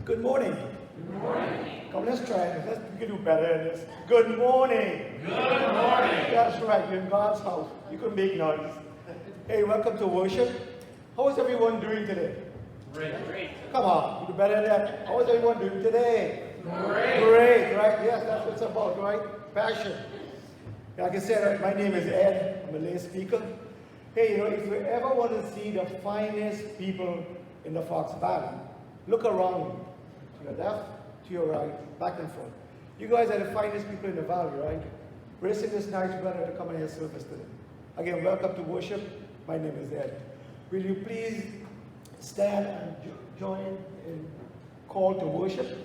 Good morning. Good morning. Come, let's try it. We can do better than this. Good morning. Good morning. That's right. You're in God's house. You can make noise. Hey, welcome to worship. How is everyone doing today? Great. Come on. You do better than that. How is everyone doing today? Great. Right? Yes, that's what it's about, right? Passion. Like I said, my name is Ed. I'm a lay speaker. Hey, if you ever want to see the finest people in the Fox Valley, look around you. To your left, to your right, back and forth. You guys are the finest people in the valley, right? Racing this nice brother to come and hear service today. Again, welcome to worship. My name is Ed. Will you please stand and join in call to worship?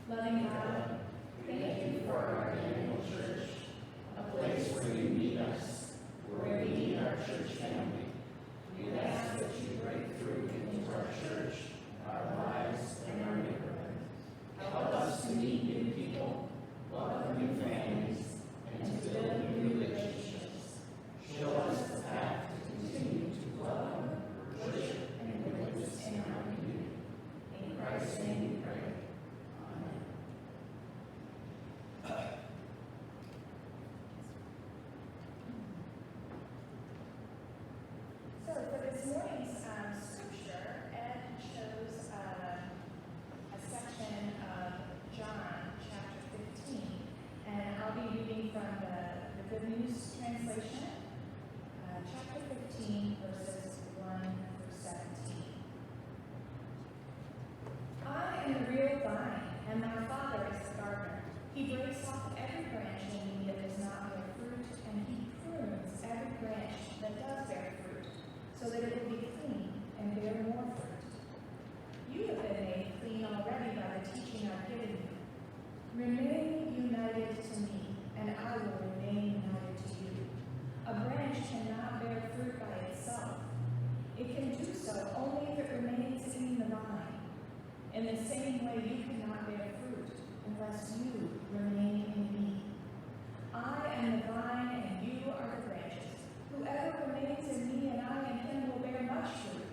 Loving God, thank you for our annual church, a place where you meet us, where we meet our church family. We ask that you break through into our church, our lives, and our neighborhood. Help us to meet new people, welcome new families, and to build new relationships. Show us the path to continue to love, worship, and witness in our community. In Christ's name we pray. Amen. So for this morning's scripture, Ed chose a section of John chapter 15, and I'll be reading from the Good News translation, chapter 15, verses 1 through 17. I am the real vine, and my Father is the gardener. He breaks off every branch in me that does not bear fruit, and he prunes every branch that does bear fruit, so that it will be clean and bear more fruit. You have been made clean already by the teaching I've given you. Remain united to me, and I will remain united to you. A branch cannot bear fruit by itself. It can do so only if it remains in the vine. In the same way, you cannot bear fruit unless you remain in me. I am the vine, and you are the branches. Whoever remains in me and I in him will bear much fruit,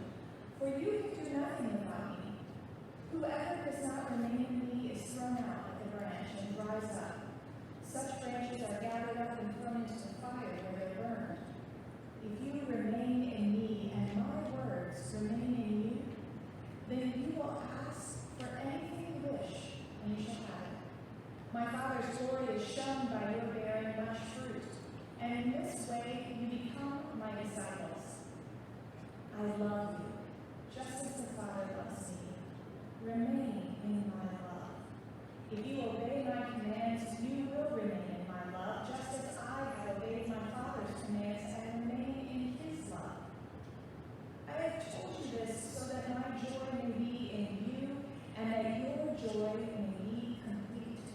for you can do nothing without me. Whoever does not remain in me is thrown out like a branch and dries up. Such branches are gathered up and thrown into the fire where they're burned. If you remain in me and my words remain in you, then you will ask for anything you wish, and you shall have it. My Father's glory is shown by your bearing much fruit, and in this way you become my disciples. I love you, just as the Father loves me. Remain in my love. If you obey my commands, you will remain in my love, just as I have obeyed my Father's commands and remain in his love. I have told you this so that my joy may be in you, and that your joy may be complete.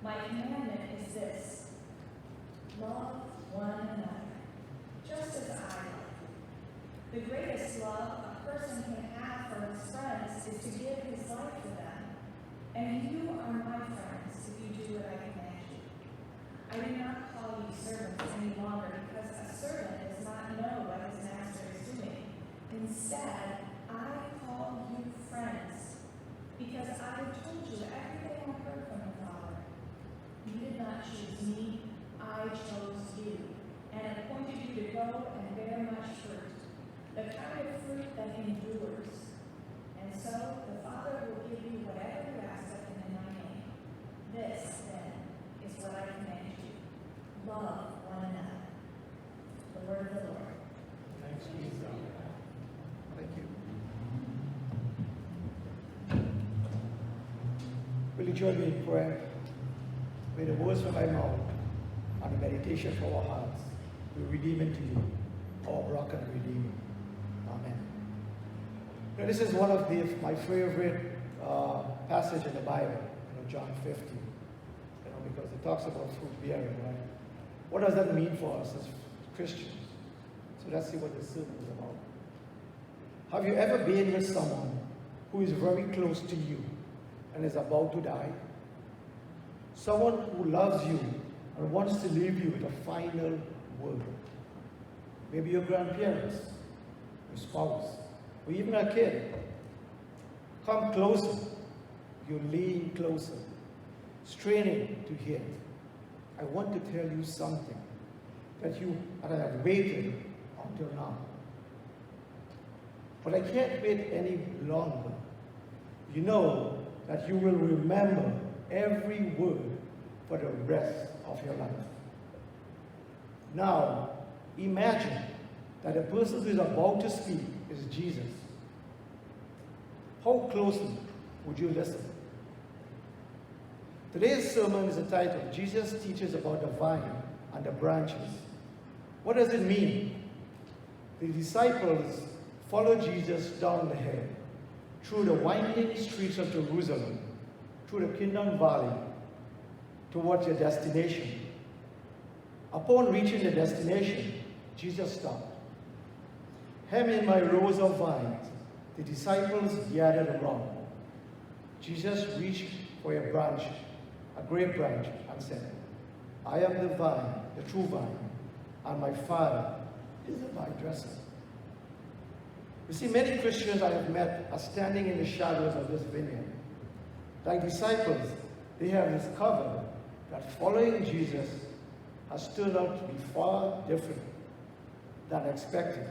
My commandment is this: love one another, just as I love you. The greatest love a person can have for his friends is to give his life for them. And you are my friends if you do what I command you. I do not call you servants any longer, because a servant does not know what his master is doing. Instead, I call you friends, because I have told you everything I heard from the Father. You did not choose me, I chose you, and appointed you to go and bear much fruit, the kind of fruit that endures. And so the Father will give you whatever you ask of him in my name. This, then, is what I command you: love one another. The word of the Lord. Thanks be to God. Thank you. Will you join me in prayer? May the words from my mouth and the meditation of our hearts be redeeming to you, our rock and redeemer. Amen. Now, this is one of my favorite passage in the Bible, John 15, because it talks about fruit bearing, right? What does that mean for us as Christians? So let's see what this sermon is about. Have you ever been with someone who is very close to you and is about to die? Someone who loves you and wants to leave you with a final word. Maybe your grandparents, your spouse, or even a kid. Come closer. You lean closer, straining to hear. I want to tell you something that I have waited until now. But I can't wait any longer. You know that you will remember every word for the rest of your life. Now, imagine that the person who is about to speak is Jesus. How closely would you listen? Today's sermon is entitled, Jesus Teaches About the Vine and the Branches. What does it mean? The disciples followed Jesus down the hill, through the winding streets of Jerusalem, through the Kingdom Valley towards your destination. Upon reaching the destination, Jesus stopped. Hemming by rows of vines, the disciples gathered around. Jesus reached for a branch, a great branch, and said, I am the vine, the true vine, and my Father is the vine dresser. You see, many Christians I have met are standing in the shadows of this vineyard. Like disciples, they have discovered that following Jesus has turned out to be far different than expected.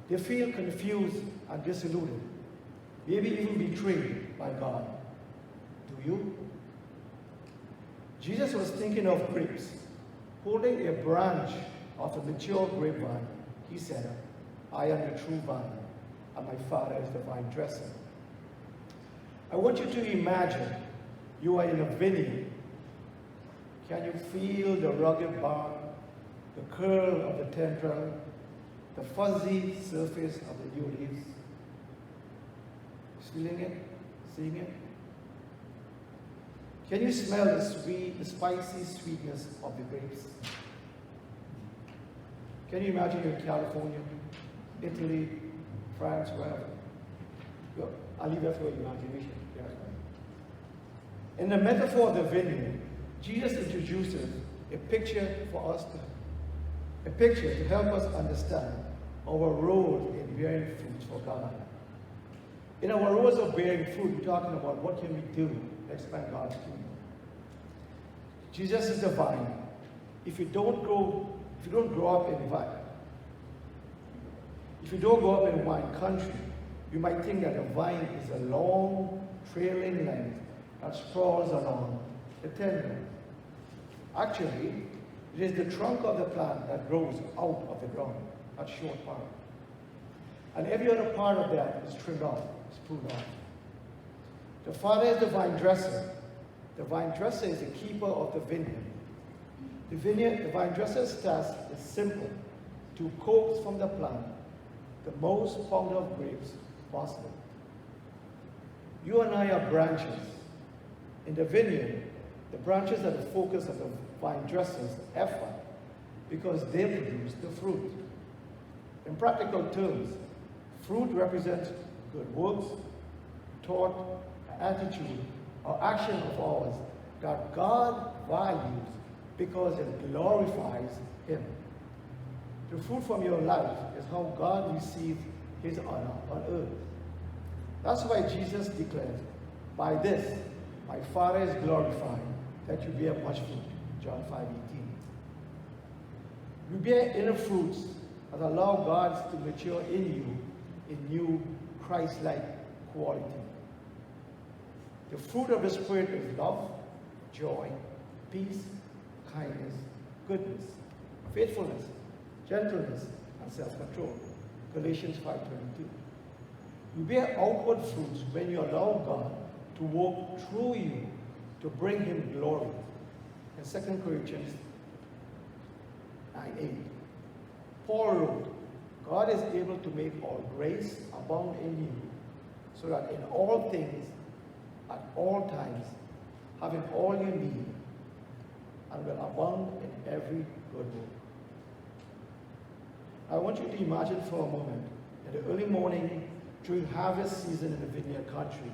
They feel confused and disillusioned, maybe even betrayed by God. Do you? Jesus was thinking of grapes. Holding a branch of a mature grapevine, he said, I am the true vine, and my Father is the vine dresser. I want you to imagine you are in a vineyard. Can you feel the rugged bark, the curl of the tendril, the fuzzy surface of the new leaves? Feeling it? Seeing it? Can you smell the sweet, the spicy sweetness of the grapes? Can you imagine you're in California, Italy, France, wherever? I'll leave that for your imagination. In the metaphor of the vineyard, Jesus introduces a picture for us a picture to help us understand our role in bearing fruit for God. In our roles of bearing fruit, we're talking about what can we do to expand God's kingdom. Jesus is the vine. If you don't grow up in wine country, you might think that a vine is a long, trailing length that sprawls along the tendril. Actually, it is the trunk of the plant that grows out of the ground, that short part. And every other part of that is trimmed off, is pruned off. The Father is the vine dresser. The vine dresser is the keeper of the vineyard. The vine dresser's task is simple: to coax from the plant the most pound of grapes possible. You and I are branches. In the vineyard, the branches are the focus of the vine dresser's effort because they produce the fruit. In practical terms, fruit represents good works, thought, attitude, or action of ours that God values because it glorifies Him. The fruit from your life is how God receives His honor on earth. That's why Jesus declares, by this, my Father is glorified, that you bear much fruit. John 5:18. You bear inner fruits that allow God to mature in you in new Christ-like quality. The fruit of the Spirit is love, joy, peace, kindness, goodness, faithfulness, gentleness, and self-control. Galatians 5:22. You bear outward fruits when you allow God to work through you to bring Him glory. In 2 Corinthians 9:8. Paul wrote, God is able to make all grace abound in you, so that in all things, at all times, having all you need, and will abound in every good work. I want you to imagine for a moment, in the early morning during harvest season in the vineyard country,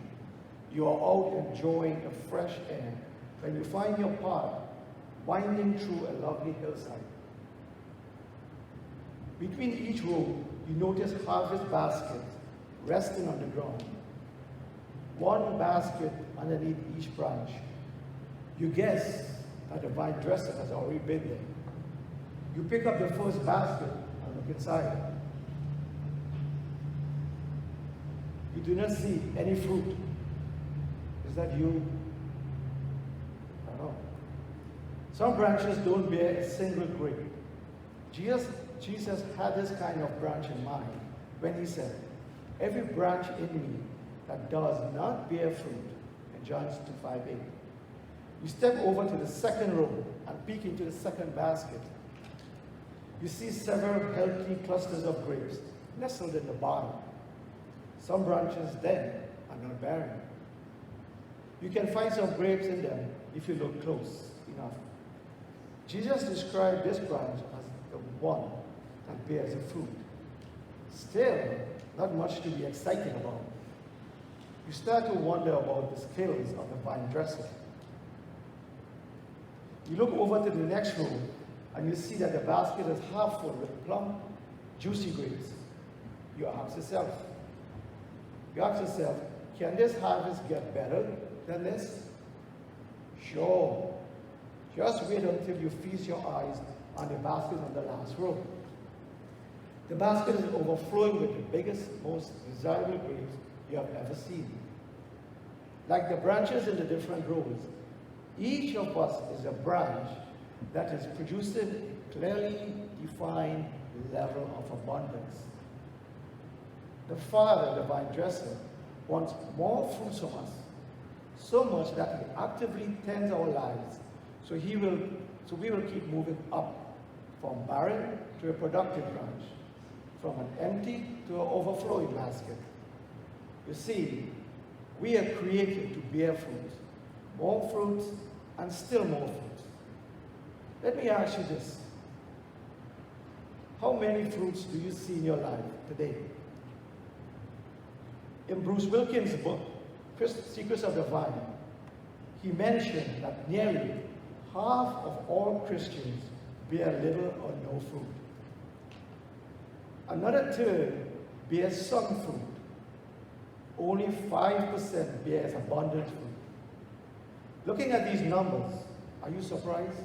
you are out enjoying a fresh air when you find your path winding through a lovely hillside. Between each row, you notice harvest baskets resting on the ground. One basket underneath each branch. You guess that the vine dresser has already been there. You pick up the first basket and look inside. You do not see any fruit. Is that you? I don't know. Some branches don't bear a single grape. Jesus had this kind of branch in mind when He said, every branch in me that does not bear fruit, in John 5:8. You step over to the second row and peek into the second basket. You see several healthy clusters of grapes nestled in the bottom. Some branches then are not barren. You can find some grapes in them if you look close enough. Jesus described this branch as the one that bears the fruit. Still, not much to be excited about. You start to wonder about the skills of the vine dresser. You look over to the next row and you see that the basket is half full with plump, juicy grapes. You ask yourself, can this harvest get better than this? Sure. Just wait until you feast your eyes on the basket on the last row. The basket is overflowing with the biggest, most desirable grapes you have ever seen. Like the branches in the different rows, each of us is a branch that is producing a clearly defined level of abundance. The Father, the vine dresser, wants more fruits from us, so much that he actively tends our lives, so we will keep moving up from barren to a productive branch, from an empty to an overflowing basket. You see, we are created to bear fruit, more fruit, and still more fruit. Let me ask you this. How many fruits do you see in your life today? In Bruce Wilkins' book, Secrets of the Vine, he mentioned that nearly half of all Christians bear little or no fruit. Another third bears some fruit. Only 5% bears abundant fruit. Looking at these numbers, are you surprised?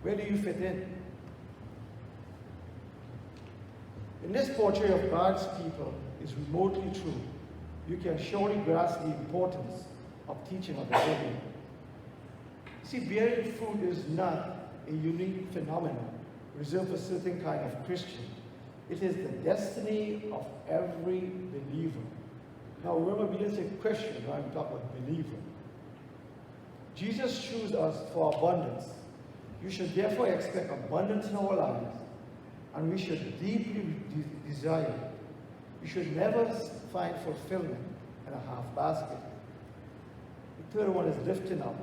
Where do you fit in? In this portrait of God's people is remotely true. You can surely grasp the importance of teaching of the Bible. See, bearing fruit is not a unique phenomenon reserved for certain kind of Christian. It is the destiny of every believer. Now remember, we didn't say Christian, I'm talking about believer. Jesus chose us for abundance. You should therefore expect abundance in our lives, and we should deeply desire it. You should never find fulfillment in a half basket. The third one is lifting up.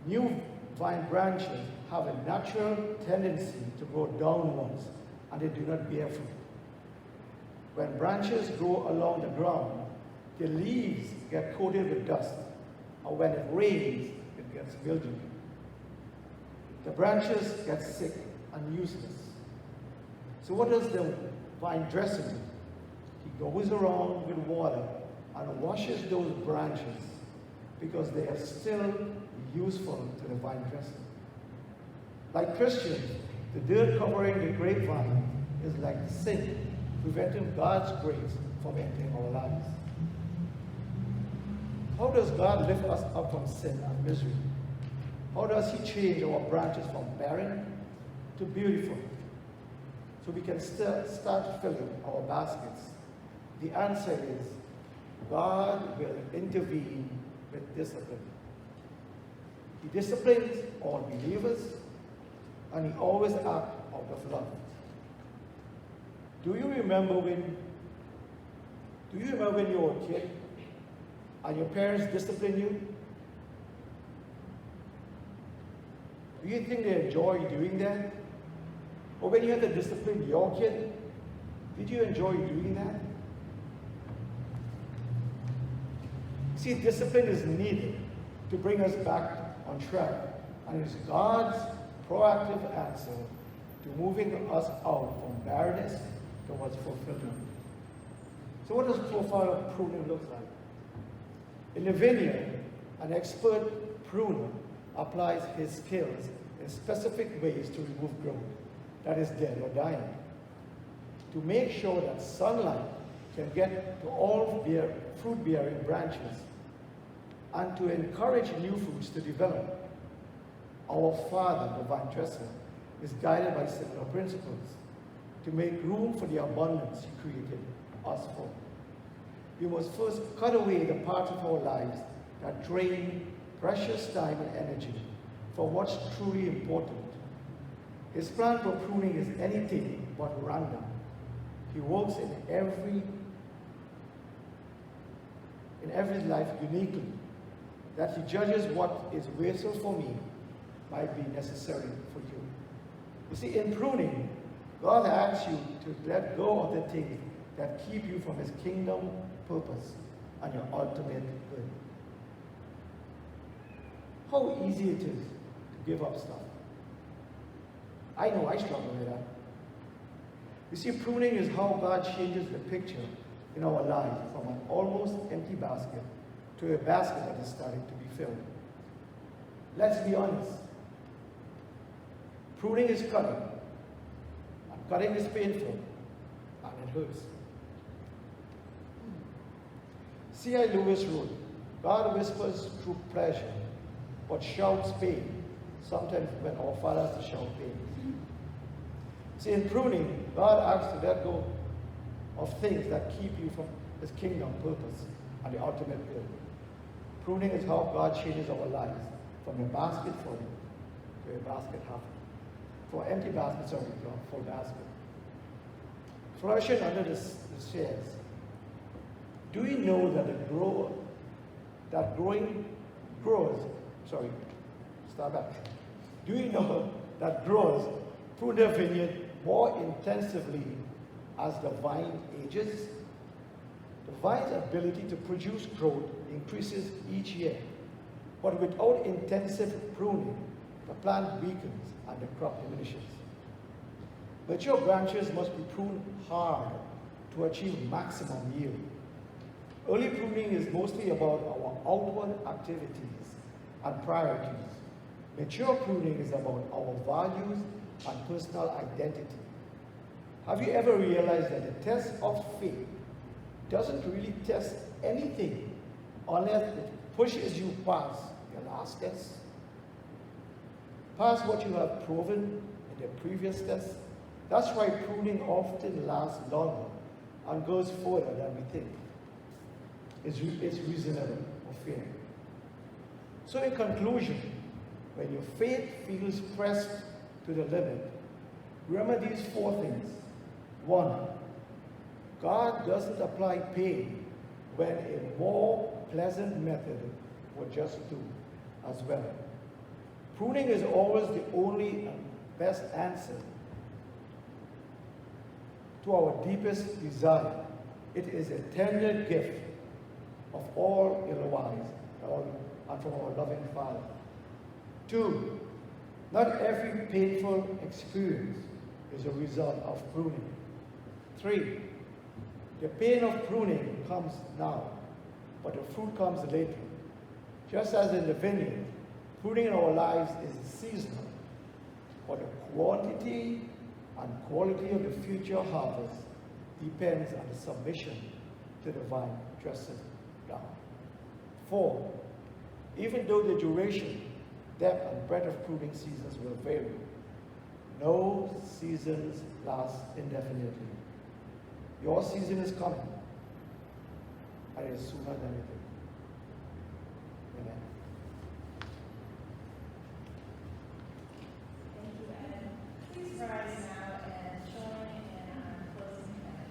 New vine branches have a natural tendency to grow downwards, and they do not bear fruit. When branches grow along the ground, the leaves get coated with dust, or when it rains, it gets mildew. The branches get sick and useless. So what does the vine dresser do? He goes around with water and washes those branches because they are still useful to the vine dresser. Like Christians, the dirt covering the grapevine is like sin, preventing God's grace from entering our lives. How does God lift us up from sin and misery? How does he change our branches from barren to beautiful, so we can still start filling our baskets? The answer is God will intervene with discipline. He disciplines all believers, and he always acts out of love. Do you remember when you were a kid and your parents disciplined you? Do you think they enjoy doing that? Or when you had to discipline your kid, did you enjoy doing that? See, discipline is needed to bring us back on track, and it's God's proactive answer to moving us out from barrenness towards fulfillment. So what does profile of pruning look like? In the vineyard, an expert pruner applies his skills in specific ways to remove growth that is dead or dying, to make sure that sunlight can get to all fruit-bearing branches, and to encourage new fruits to develop. Our Father, the vine dresser, is guided by similar principles to make room for the abundance he created us for. We must first cut away the parts of our lives that drain precious time and energy for what's truly important. His plan for pruning is anything but random. He works in every in every life uniquely. That he judges what is wasteful for me might be necessary for you. You see, in pruning, God asks you to let go of the things that keep you from his kingdom purpose and your ultimate good. How easy it is to give up stuff. I know I struggle with that. You see, pruning is how God changes the picture in our lives from an almost empty basket to a basket that is starting to be filled. Let's be honest. Pruning is cutting. And cutting is painful. And it hurts. C.I. Lewis wrote, God whispers through pleasure, but shouts pain. Sometimes when our fathers shout pain. See, in pruning, God asks to let go of things that keep you from his kingdom purpose and the ultimate good. Pruning is how God changes our lives from a basket full to a basket half. For empty basket, sorry, to a full basket. Flourishing under the stairs. Do you know that Do you know that growers prune their vineyard more intensively as the vine ages? The vine's ability to produce growth increases each year, but without intensive pruning, the plant weakens and the crop diminishes. Mature branches must be pruned hard to achieve maximum yield. Early pruning is mostly about our outward activities and priorities. Mature pruning is about our values and personal identity. Have you ever realized that the test of faith doesn't really test anything unless it pushes you past your last test? Past what you have proven in the previous test? That's why pruning often lasts longer and goes further than we think. It's reasonable or fair. So in conclusion, when your faith feels pressed to the limit, remember these 4 things. 1, God doesn't apply pain when a more pleasant method would just do as well. Pruning is always the only and best answer to our deepest desire. It is a tender gift of all Elohim and from our loving Father. 2, not every painful experience is a result of pruning. 3, the pain of pruning comes now, but the fruit comes later. Just as in the vineyard, pruning in our lives is seasonal, but the quantity and quality of the future harvest depends on the submission to the vine dressing down. 4, even though the duration, depth, and breadth of pruning seasons will vary, no seasons last indefinitely. Your season is coming, and it is sooner than you think. Amen. Thank you, Ed. Please rise now and join in our closing hymn.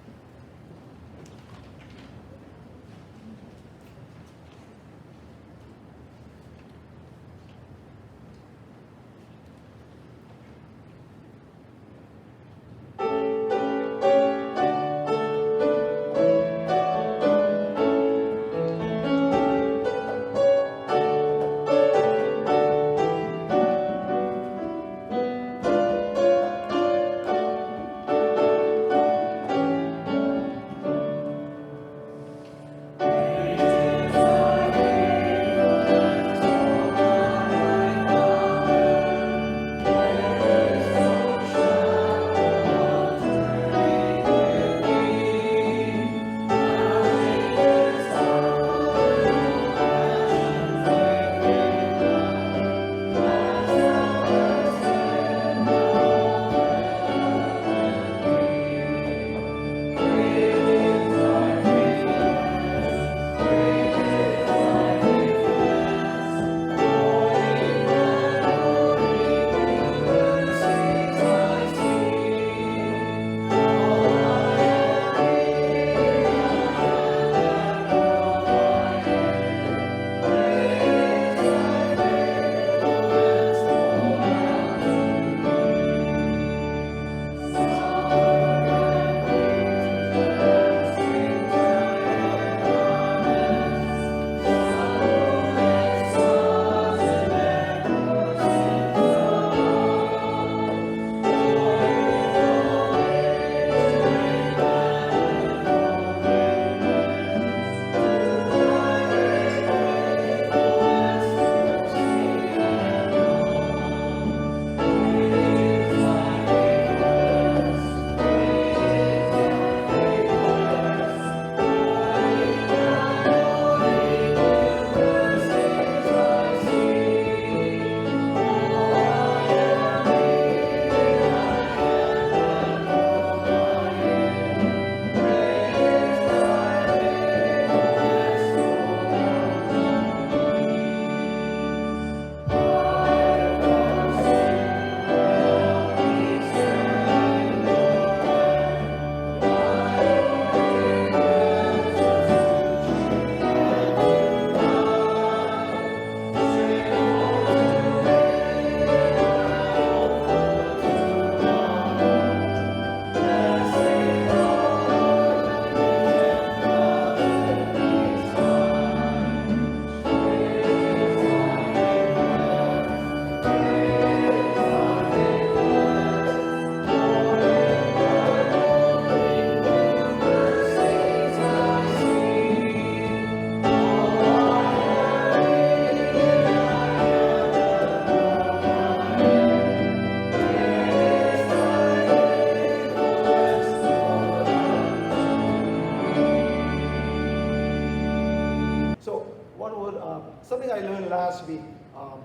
something I learned last week,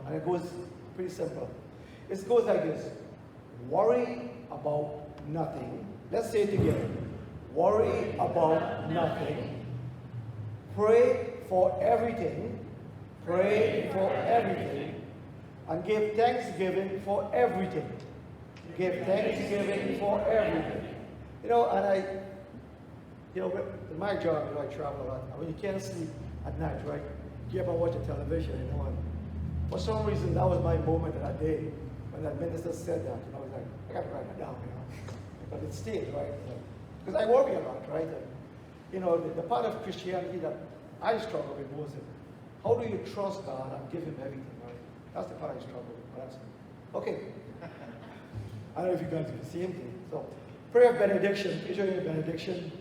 and it goes pretty simple. It goes like this: worry about nothing. Let's say it together. Worry about nothing. Pray for everything. Pray for everything. And give thanksgiving for everything. Give thanksgiving for everything. You know, and in my job, I travel a lot. And when you can't sleep at night, right? You ever watch the television, and for some reason, that was my moment of that day when that minister said that. I was like, I got to write that down, because it stays, right? Because I worry a lot, right? And, the part of Christianity that I struggle with was how do you trust God and give Him everything, right? That's the part I struggle with. But that's okay. I don't know if you guys do the same thing. So, prayer of benediction. Picture your benediction.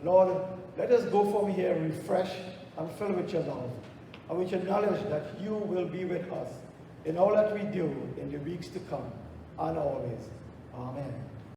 Lord, let us go from here refreshed and filled with your love, and with your knowledge that you will be with us in all that we do in the weeks to come and always. Amen.